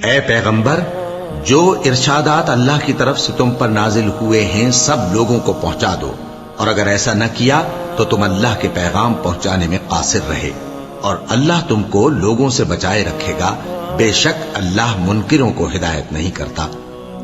اے پیغمبر، جو ارشادات اللہ کی طرف سے تم پر نازل ہوئے ہیں سب لوگوں کو پہنچا دو، اور اگر ایسا نہ کیا تو تم اللہ کے پیغام پہنچانے میں قاصر رہے، اور اللہ تم کو لوگوں سے بچائے رکھے گا، بے شک اللہ منکروں کو ہدایت نہیں کرتا۔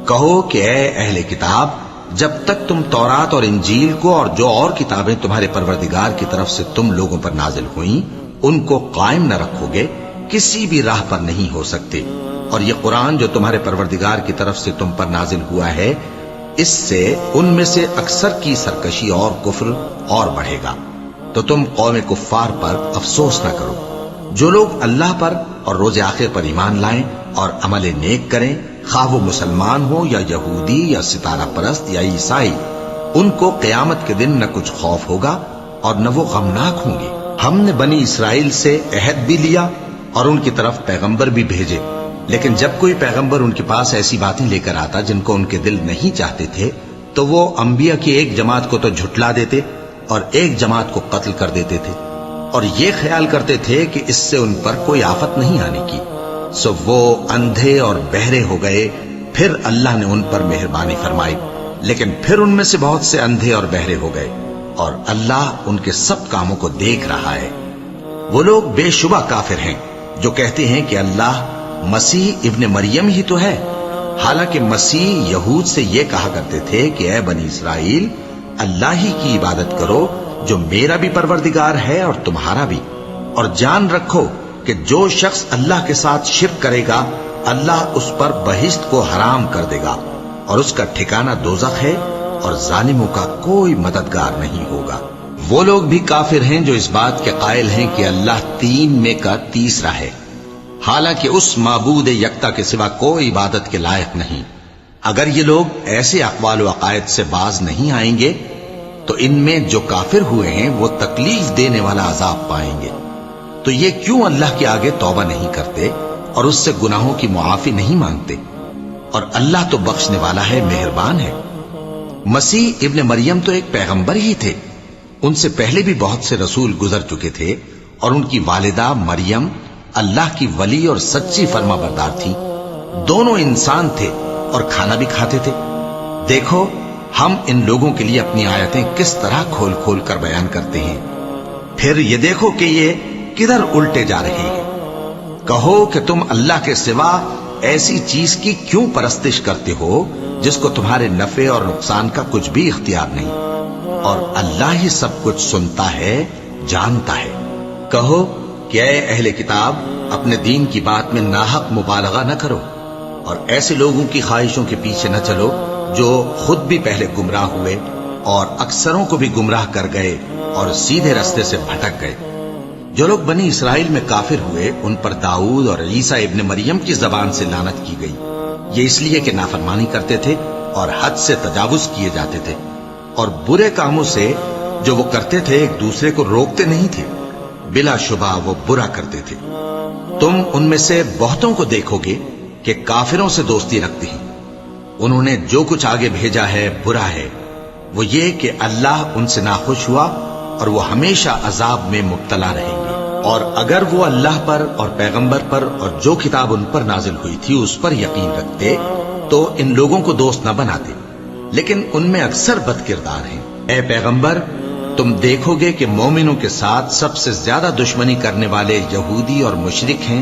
کہو کہ اے اہل کتاب، جب تک تم تورات اور انجیل کو اور جو اور کتابیں تمہارے پروردگار کی طرف سے تم لوگوں پر نازل ہوئیں ان کو قائم نہ رکھو گے، کسی بھی راہ پر نہیں ہو سکتے، اور یہ قرآن جو تمہارے پروردگار کی طرف سے تم پر نازل ہوا ہے، اس سے ان میں سے اکثر کی سرکشی اور کفر اور بڑھے گا، تو تم قوم کفار پر افسوس نہ کرو۔ جو لوگ اللہ پر اور روز آخر پر ایمان لائیں اور عمل نیک کریں، خواہ وہ مسلمان ہو یا یہودی یا ستارہ پرست یا عیسائی، ان کو قیامت کے دن نہ کچھ خوف ہوگا اور نہ وہ غمناک ہوں گے۔ ہم نے بنی اسرائیل سے عہد بھی لیا اور ان کی طرف پیغمبر بھی بھیجے، لیکن جب کوئی پیغمبر ان کے پاس ایسی باتیں لے کر آتا جن کو ان کے دل نہیں چاہتے تھے تو وہ انبیاء کی ایک جماعت کو تو جھٹلا دیتے اور ایک جماعت کو قتل کر دیتے تھے، اور یہ خیال کرتے تھے کہ اس سے ان پر کوئی آفت نہیں آنے کی، سو وہ اندھے اور بہرے ہو گئے۔ پھر اللہ نے ان پر مہربانی فرمائی، لیکن پھر ان میں سے بہت سے اندھے اور بہرے ہو گئے، اور اللہ ان کے سب کاموں کو دیکھ رہا ہے۔ وہ لوگ بے شبہ کافر ہیں جو کہتے ہیں کہ اللہ مسیح ابن مریم ہی تو ہے، حالانکہ مسیح یہود سے یہ کہا کرتے تھے کہ اے بنی اسرائیل، اللہ ہی کی عبادت کرو جو میرا بھی پروردگار ہے اور تمہارا بھی، اور جان رکھو کہ جو شخص اللہ کے ساتھ شرک کرے گا اللہ اس پر بہشت کو حرام کر دے گا، اور اس کا ٹھکانہ دوزخ ہے، اور ظالموں کا کوئی مددگار نہیں ہوگا۔ وہ لوگ بھی کافر ہیں جو اس بات کے قائل ہیں کہ اللہ تین میں کا تیسرا ہے، حالانکہ اس معبود یکتا کے سوا کوئی عبادت کے لائق نہیں۔ اگر یہ لوگ ایسے اقوال و عقائد سے باز نہیں آئیں گے تو ان میں جو کافر ہوئے ہیں وہ تکلیف دینے والا عذاب پائیں گے۔ تو یہ کیوں اللہ کے آگے توبہ نہیں کرتے اور اس سے گناہوں کی معافی نہیں مانگتے؟ اور اللہ تو بخشنے والا ہے، مہربان ہے۔ مسیح ابن مریم تو ایک پیغمبر ہی تھے، ان سے پہلے بھی بہت سے رسول گزر چکے تھے، اور ان کی والدہ مریم اللہ کی ولی اور سچی فرما بردار تھی، دونوں انسان تھے اور کھانا بھی کھاتے تھے۔ دیکھو ہم ان لوگوں کے لیے اپنی آیتیں کس طرح کھول کھول کر بیان کرتے ہیں، پھر یہ دیکھو کہ یہ کدھر الٹے جا رہے ہیں۔ کہو کہ تم اللہ کے سوا ایسی چیز کی کیوں پرستش کرتے ہو جس کو تمہارے نفع اور نقصان کا کچھ بھی اختیار نہیں، اور اللہ ہی سب کچھ سنتا ہے، جانتا ہے۔ کہو کہ اے اہل کتاب، اپنے دین کی بات میں ناحق مبالغہ نہ کرو، اور ایسے لوگوں کی خواہشوں کے پیچھے نہ چلو جو خود بھی پہلے گمراہ ہوئے اور اکثروں کو بھی گمراہ کر گئے اور سیدھے رستے سے بھٹک گئے۔ جو لوگ بنی اسرائیل میں کافر ہوئے ان پر داؤد اور عیسیٰ ابن مریم کی زبان سے لعنت کی گئی، یہ اس لیے کہ نافرمانی کرتے تھے اور حد سے تجاوز کیے جاتے تھے، اور برے کاموں سے جو وہ کرتے تھے ایک دوسرے کو روکتے نہیں تھے، بلا شبہ وہ برا کرتے تھے۔ تم ان میں سے بہتوں کو دیکھو گے کہ کافروں سے دوستی رکھتے ہیں، انہوں نے جو کچھ آگے بھیجا ہے برا ہے، وہ یہ کہ اللہ ان سے ناخوش ہوا اور وہ ہمیشہ عذاب میں مبتلا رہیں گے۔ اور اگر وہ اللہ پر اور پیغمبر پر اور جو کتاب ان پر نازل ہوئی تھی اس پر یقین رکھتے تو ان لوگوں کو دوست نہ بناتے، لیکن ان میں اکثر بد کردار ہیں۔ اے پیغمبر، تم دیکھو گے کہ مومنوں کے ساتھ سب سے زیادہ دشمنی کرنے والے یہودی اور مشرک ہیں،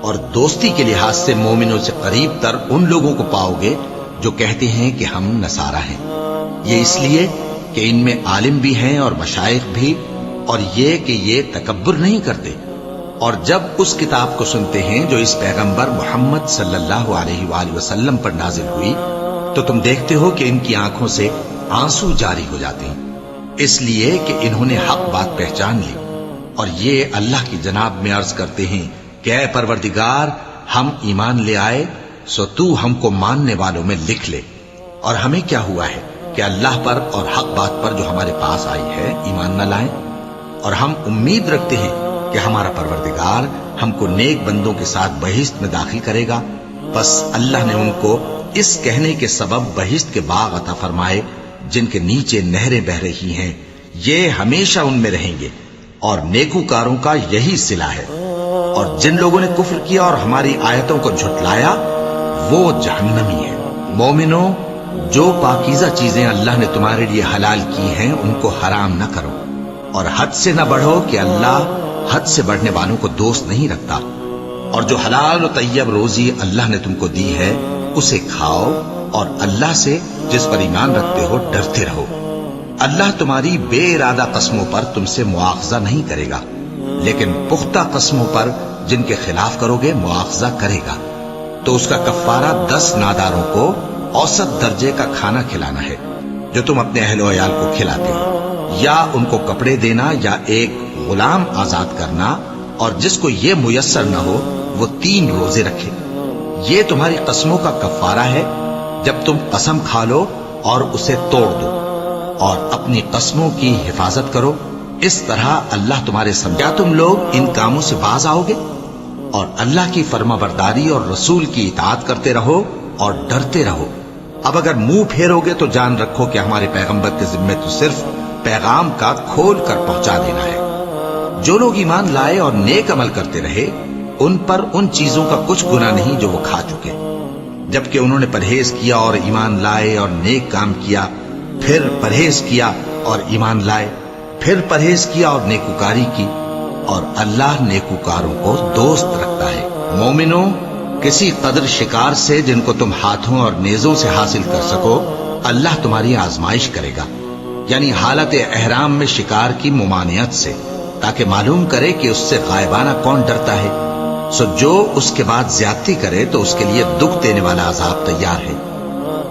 اور دوستی کے لحاظ سے مومنوں سے قریب تر ان لوگوں کو پاؤ گے جو کہتے ہیں کہ ہم نصارہ ہیں، یہ اس لیے کہ ان میں عالم بھی ہیں اور مشائخ بھی، اور یہ کہ یہ تکبر نہیں کرتے۔ اور جب اس کتاب کو سنتے ہیں جو اس پیغمبر محمد صلی اللہ علیہ وآلہ وسلم پر نازل ہوئی تو تم دیکھتے ہو کہ ان کی آنکھوں سے آنسو جاری ہو جاتے ہیں، اس لیے کہ انہوں نے حق بات پہچان لی، اور یہ اللہ کی جناب میں عرض کرتے ہیں کہ اے پروردگار، ہم ایمان لے آئے سو تو ہم کو ماننے والوں میں لکھ لے، اور ہمیں کیا ہوا ہے کہ اللہ پر اور حق بات پر جو ہمارے پاس آئی ہے ایمان نہ لائیں، اور ہم امید رکھتے ہیں کہ ہمارا پروردگار ہم کو نیک بندوں کے ساتھ بہشت میں داخل کرے گا۔ بس اللہ نے ان کو اس کہنے کے سبب بہشت کے باغ عطا فرمائے جن کے نیچے نہریں بہ رہی ہیں، یہ ہمیشہ ان میں رہیں گے، اور نیکوکاروں کا یہی صلہ ہے۔ اور جن لوگوں نے کفر کیا اور ہماری آیتوں کو جھٹلایا وہ جہنمی ہے۔ مومنو، جو پاکیزہ چیزیں اللہ نے تمہارے لیے حلال کی ہیں ان کو حرام نہ کرو، اور حد سے نہ بڑھو کہ اللہ حد سے بڑھنے والوں کو دوست نہیں رکھتا، اور جو حلال و طیب روزی اللہ نے تم کو دی ہے اسے کھاؤ، اور اللہ سے جس پر ایمان رکھتے ہو ڈرتے رہو۔ اللہ تمہاری بے ارادہ قسموں پر تم سے مواخذہ نہیں کرے گا، لیکن پختہ قسموں پر جن کے خلاف کرو گے مواخذہ کرے گا، تو اس کا کفارہ 10 ناداروں کو اوسط درجے کا کھانا کھلانا ہے جو تم اپنے اہل و عیال کو کھلاتے ہو، یا ان کو کپڑے دینا یا ایک غلام آزاد کرنا، اور جس کو یہ میسر نہ ہو وہ 3 روزے رکھے۔ یہ تمہاری قسموں کا کفارہ ہے جب تم قسم کھا لو اور اسے توڑ دو، اور اپنی قسموں کی حفاظت کرو، اس طرح اللہ تمہارے کیا تم لوگ ان کاموں سے باز آؤ گے؟ اور اللہ کی فرما برداری اور رسول کی اطاعت کرتے رہو اور ڈرتے رہو۔ اب اگر منہ پھیرو گے تو جان رکھو کہ ہمارے پیغمبر کے ذمے تو صرف پیغام کا کھول کر پہنچا دینا ہے۔ جو لوگ ایمان لائے اور نیک عمل کرتے رہے ان پر ان چیزوں کا کچھ گناہ نہیں جو وہ کھا چکے، جبکہ انہوں نے پرہیز کیا اور ایمان لائے اور نیک کام کیا، پھر پرہیز کیا اور ایمان لائے، پھر پرہیز کیا اور نیکوکاری کی، اور اللہ نیکوکاروں کو دوست رکھتا ہے۔ مومنوں، کسی قدر شکار سے جن کو تم ہاتھوں اور نیزوں سے حاصل کر سکو اللہ تمہاری آزمائش کرے گا، یعنی حالت احرام میں شکار کی ممانعت سے، تاکہ معلوم کرے کہ اس سے غائبانہ کون ڈرتا ہے، سو جو اس کے بعد زیادتی کرے تو اس کے لیے دکھ دینے والا عذاب تیار ہے۔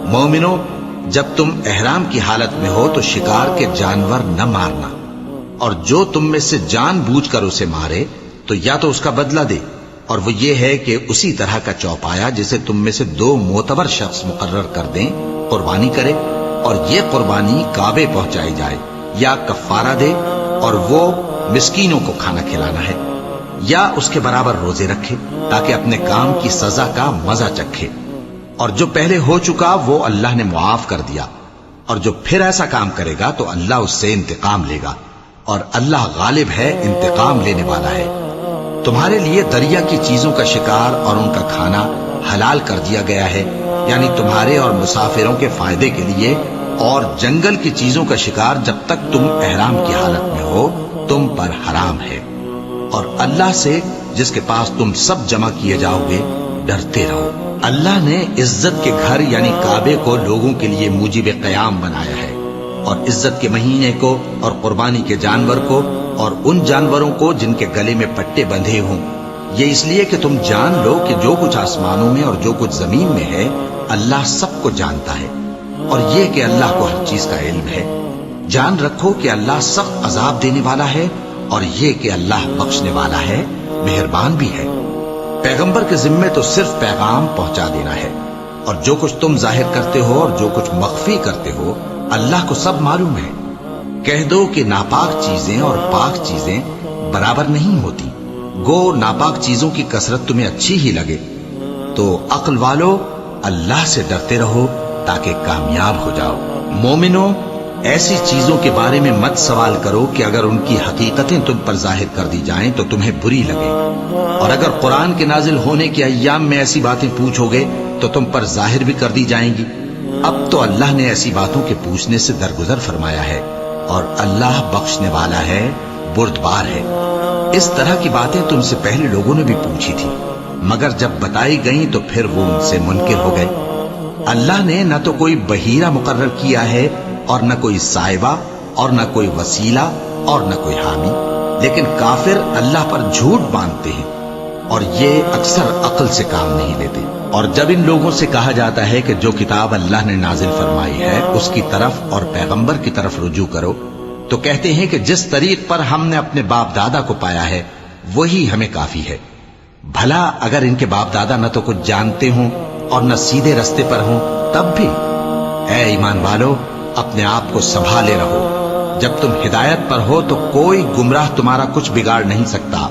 مومنوں، جب تم احرام کی حالت میں ہو تو شکار کے جانور نہ مارنا، اور جو تم میں سے جان بوجھ کر اسے مارے تو یا تو اس کا بدلہ دے، اور وہ یہ ہے کہ اسی طرح کا چوپایا جسے تم میں سے 2 معتبر شخص مقرر کر دیں قربانی کرے، اور یہ قربانی کعبے پہنچائی جائے، یا کفارہ دے اور وہ مسکینوں کو کھانا کھلانا ہے، یا اس کے برابر روزے رکھے تاکہ اپنے کام کی سزا کا مزہ چکھے، اور جو پہلے ہو چکا وہ اللہ نے معاف کر دیا، اور جو پھر ایسا کام کرے گا تو اللہ اس سے انتقام لے گا، اور اللہ غالب ہے، انتقام لینے والا ہے۔ تمہارے لیے دریا کی چیزوں کا شکار اور ان کا کھانا حلال کر دیا گیا ہے، یعنی تمہارے اور مسافروں کے فائدے کے لیے، اور جنگل کی چیزوں کا شکار جب تک تم احرام کی حالت میں ہو تم پر حرام ہے، اور اللہ سے جس کے پاس تم سب جمع کیے جاؤ گے ڈرتے رہو۔ اللہ نے عزت کے گھر یعنی کعبے کو لوگوں کے لیے موجب قیام بنایا ہے، اور عزت کے مہینے کو اور قربانی کے جانور کو اور ان جانوروں کو جن کے گلے میں پٹے بندھے ہوں، یہ اس لیے کہ تم جان لو کہ جو کچھ آسمانوں میں اور جو کچھ زمین میں ہے اللہ سب کو جانتا ہے، اور یہ کہ اللہ کو ہر چیز کا علم ہے۔ جان رکھو کہ اللہ سخت عذاب دینے والا ہے، اور یہ کہ اللہ بخشنے والا ہے، مہربان بھی ہے۔ پیغمبر کے ذمے تو صرف پیغام پہنچا دینا ہے، اور جو کچھ تم ظاہر کرتے ہو اور جو کچھ مخفی کرتے ہو اللہ کو سب معلوم ہے۔ کہہ دو کہ ناپاک چیزیں اور پاک چیزیں برابر نہیں ہوتی، گو ناپاک چیزوں کی کثرت تمہیں اچھی ہی لگے، تو عقل والو اللہ سے ڈرتے رہو تاکہ کامیاب ہو جاؤ۔ مومنوں، ایسی چیزوں کے بارے میں مت سوال کرو کہ اگر ان کی حقیقتیں تم پر ظاہر کر دی جائیں تو تمہیں بری لگے، اور اگر قرآن کے نازل ہونے کے ایام میں ایسی باتیں پوچھو گے تو تم پر ظاہر بھی کر دی جائیں گی۔ اب تو اللہ نے ایسی باتوں کے پوچھنے سے درگزر فرمایا ہے، اور اللہ بخشنے والا ہے، بردبار ہے۔ اس طرح کی باتیں تم سے پہلے لوگوں نے بھی پوچھی تھی، مگر جب بتائی گئیں تو پھر وہ ان سے منکر ہو گئے۔ اللہ نے نہ تو کوئی بحیرہ مقرر کیا ہے اور نہ کوئی سائبہ اور نہ کوئی وسیلہ اور نہ کوئی حامی، لیکن کافر اللہ پر جھوٹ باندھتے ہیں اور یہ اکثر عقل سے کام نہیں لیتے۔ اور جب ان لوگوں سے کہا جاتا ہے کہ جو کتاب اللہ نے نازل فرمائی ہے اس کی طرف اور پیغمبر کی طرف رجوع کرو، تو کہتے ہیں کہ جس طریق پر ہم نے اپنے باپ دادا کو پایا ہے وہی ہمیں کافی ہے۔ بھلا اگر ان کے باپ دادا نہ تو کچھ جانتے ہوں اور نہ سیدھے رستے پر ہوں تب بھی؟ اے ایمان والو، اپنے آپ کو سنبھالے رہو، جب تم ہدایت پر ہو تو کوئی گمراہ تمہارا کچھ بگاڑ نہیں سکتا۔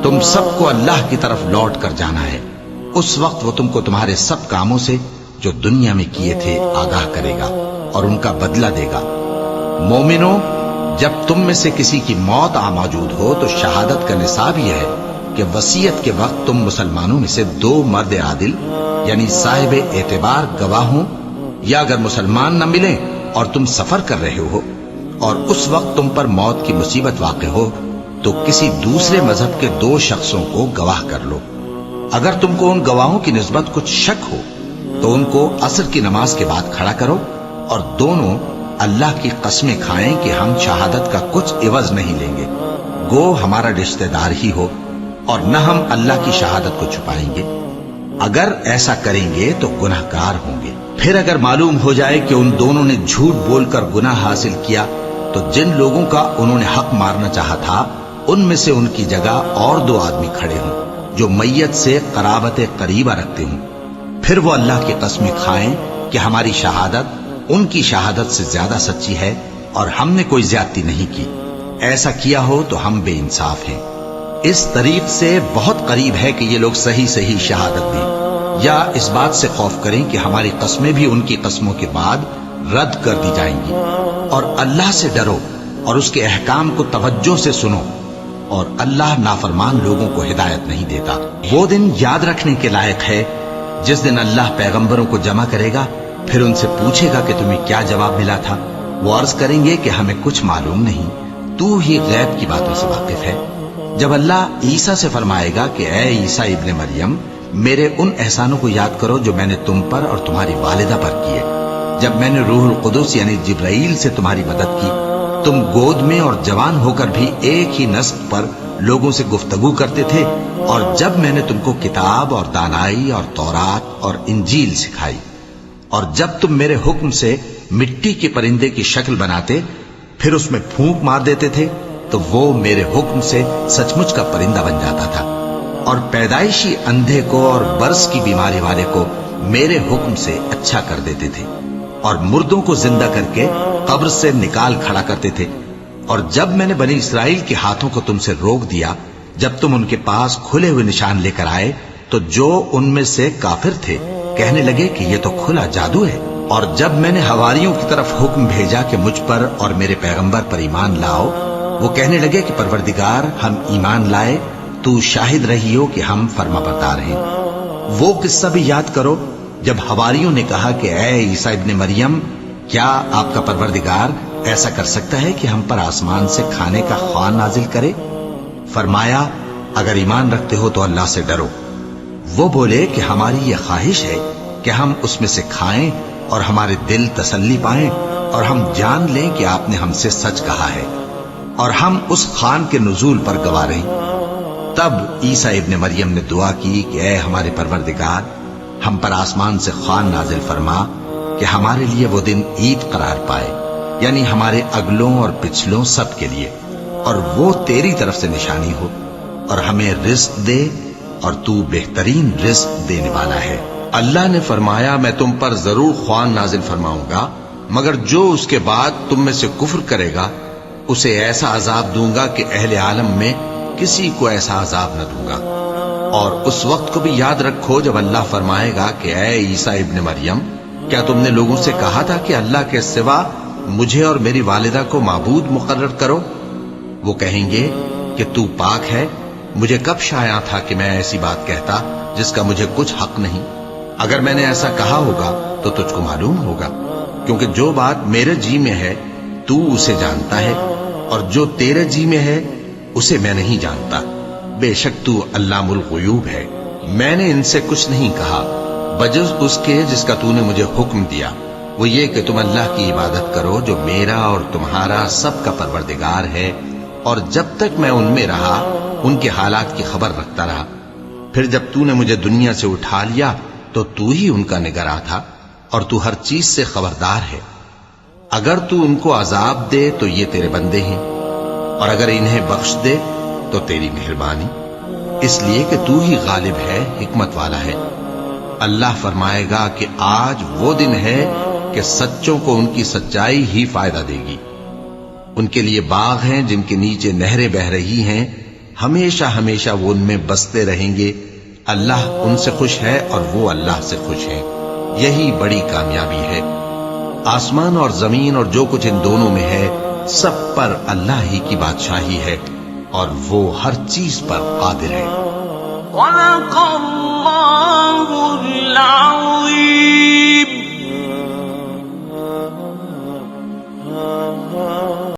تم سب کو اللہ کی طرف لوٹ کر جانا ہے، اس وقت وہ تم کو تمہارے سب کاموں سے جو دنیا میں کیے تھے آگاہ کرے گا اور ان کا بدلہ دے گا۔ مومنوں، جب تم میں سے کسی کی موت موجود ہو تو شہادت کا نصاب یہ ہے کہ وصیت کے وقت تم مسلمانوں میں سے 2 مرد عادل یعنی صاحب اعتبار گواہ ہوں، یا اگر مسلمان نہ ملیں اور تم سفر کر رہے ہو اور اس وقت تم پر موت کی مصیبت واقع ہو تو کسی دوسرے مذہب کے 2 شخصوں کو گواہ کر لو۔ اگر تم کو ان گواہوں کی نسبت کچھ شک ہو تو ان کو عصر کی نماز کے بعد کھڑا کرو اور دونوں اللہ کی قسمیں کھائیں کہ ہم شہادت کا کچھ عوض نہیں لیں گے، گو ہمارا رشتہ دار ہی ہو، اور نہ ہم اللہ کی شہادت کو چھپائیں گے۔ اگر ایسا کریں گے تو گناہ گار ہوں گے۔ پھر اگر معلوم ہو جائے کہ ان دونوں نے جھوٹ بول کر گناہ حاصل کیا تو جن لوگوں کا انہوں نے حق مارنا چاہا تھا ان میں سے ان کی جگہ اور 2 آدمی کھڑے ہوں جو میت سے قرابت قریبہ رکھتے ہوں، پھر وہ اللہ کی قسمیں کھائیں کہ ہماری شہادت ان کی شہادت سے زیادہ سچی ہے اور ہم نے کوئی زیادتی نہیں کی۔ ایسا کیا ہو تو ہم بے انصاف ہیں۔ اس طریق سے بہت قریب ہے کہ یہ لوگ صحیح شہادت دیں، یا اس بات سے خوف کریں کہ ہماری قسمیں بھی ان کی قسموں کے بعد رد کر دی جائیں گی۔ اور اللہ سے ڈرو اور اس کے احکام کو توجہ سے سنو، اور اللہ نافرمان لوگوں کو ہدایت نہیں دیتا۔ وہ دن یاد رکھنے کے لائق ہے جس دن اللہ پیغمبروں کو جمع کرے گا، پھر ان سے پوچھے گا کہ تمہیں کیا جواب ملا تھا۔ وہ عرض کریں گے کہ ہمیں کچھ معلوم نہیں، تو ہی غیب کی باتوں سے واقف ہے۔ جب اللہ عیسیٰ سے فرمائے گا کہ اے عیسیٰ ابن مریم، میرے ان احسانوں کو یاد کرو جو میں نے تم پر اور تمہاری والدہ پر کیے، جب میں نے روح القدس یعنی جبرائیل سے تمہاری مدد کی، تم گود میں اور جوان ہو کر بھی ایک ہی نسق پر لوگوں سے گفتگو کرتے تھے، اور جب میں نے تم کو کتاب اور دانائی اور تورات اور انجیل سکھائی، اور جب تم میرے حکم سے مٹی کے پرندے کی شکل بناتے پھر اس میں پھونک مار دیتے تھے تو وہ میرے حکم سے سچ مچ کا پرندہ بن جاتا تھا، اور پیدائشی اندھے کو اور برس کی بیماری والے کو میرے حکم سے اچھا کر دیتے تھے، اور مردوں کو زندہ کر کے قبر سے نکال کھڑا کرتے تھے۔ اور جب میں نے بنی اسرائیل کے ہاتھوں کو تم سے روک دیا جب تم ان کے پاس کھلے ہوئے نشان لے کر آئے، تو جو ان میں سے کافر تھے کہنے لگے کہ یہ تو کھلا جادو ہے۔ اور جب میں نے حواریوں کی طرف حکم بھیجا کہ مجھ پر اور میرے پیغمبر پر ایمان لاؤ، وہ کہنے لگے کہ پروردگار ہم ایمان لائے، تو شاہد رہی ہو کہ ہم فرما بردار ہیں۔ وہ قصہ بھی یاد کرو جب حواریوں نے کہا کہ اے عیسیٰ ابن مریم، کیا آپ کا پروردگار ایسا کر سکتا ہے کہ ہم پر آسمان سے کھانے کا خوان نازل کرے؟ فرمایا اگر ایمان رکھتے ہو تو اللہ سے ڈرو۔ وہ بولے کہ ہماری یہ خواہش ہے کہ ہم اس میں سے کھائیں اور ہمارے دل تسلی پائیں اور ہم جان لیں کہ آپ نے ہم سے سچ کہا ہے، اور ہم اس خوان کے نزول پر گواہ رہیں۔ تب عیسیٰ ابن مریم نے دعا کی کہ اے ہمارے پروردگار، ہم پر آسمان سے خوان نازل فرما کہ ہمارے لیے وہ دن عید قرار پائے، یعنی ہمارے اگلوں اور پچھلوں سب کے لیے، اور وہ تیری طرف سے نشانی ہو، اور ہمیں رزق دے، اور تو بہترین رزق دینے والا ہے۔ اللہ نے فرمایا میں تم پر ضرور خوان نازل فرماؤں گا، مگر جو اس کے بعد تم میں سے کفر کرے گا اسے ایسا عذاب دوں گا کہ اہل عالم میں کسی کو ایسا عذاب نہ دوں گا۔ اور اس وقت کو بھی یاد رکھو جب اللہ فرمائے گا کہ اے عیسیٰ ابن مریم، کیا تم نے لوگوں سے کہا تھا کہ اللہ کے سوا مجھے اور میری والدہ کو معبود مقرر کرو؟ وہ کہیں گے کہ تو پاک ہے، مجھے کب شایع تھا کہ میں ایسی بات کہتا جس کا مجھے کچھ حق نہیں۔ اگر میں نے ایسا کہا ہوگا تو تجھ کو معلوم ہوگا، کیونکہ جو بات میرے جی میں ہے تو اسے جانتا ہے، اور جو تیرے جی میں ہے اسے میں نہیں جانتا۔ بے شک تو علام الغیوب ہے۔ میں نے ان سے کچھ نہیں کہا بجز اس کے جس کا تو نے مجھے حکم دیا، وہ یہ کہ تم اللہ کی عبادت کرو جو میرا اور تمہارا سب کا پروردگار ہے، اور جب تک میں ان میں رہا ان کے حالات کی خبر رکھتا رہا۔ پھر جب تو نے مجھے دنیا سے اٹھا لیا تو تو ہی ان کا نگراں تھا، اور تو ہر چیز سے خبردار ہے۔ اگر تو ان کو عذاب دے تو یہ تیرے بندے ہیں، اور اگر انہیں بخش دے تو تیری مہربانی، اس لیے کہ تو ہی غالب ہے، حکمت والا ہے۔ اللہ فرمائے گا کہ آج وہ دن ہے کہ سچوں کو ان کی سچائی ہی فائدہ دے گی۔ ان کے لیے باغ ہیں جن کے نیچے نہریں بہہ رہی ہیں، ہمیشہ ہمیشہ وہ ان میں بستے رہیں گے۔ اللہ ان سے خوش ہے اور وہ اللہ سے خوش ہیں، یہی بڑی کامیابی ہے۔ آسمان اور زمین اور جو کچھ ان دونوں میں ہے سب پر اللہ ہی کی بادشاہی ہے، اور وہ ہر چیز پر قادر ہے۔ صدق اللہ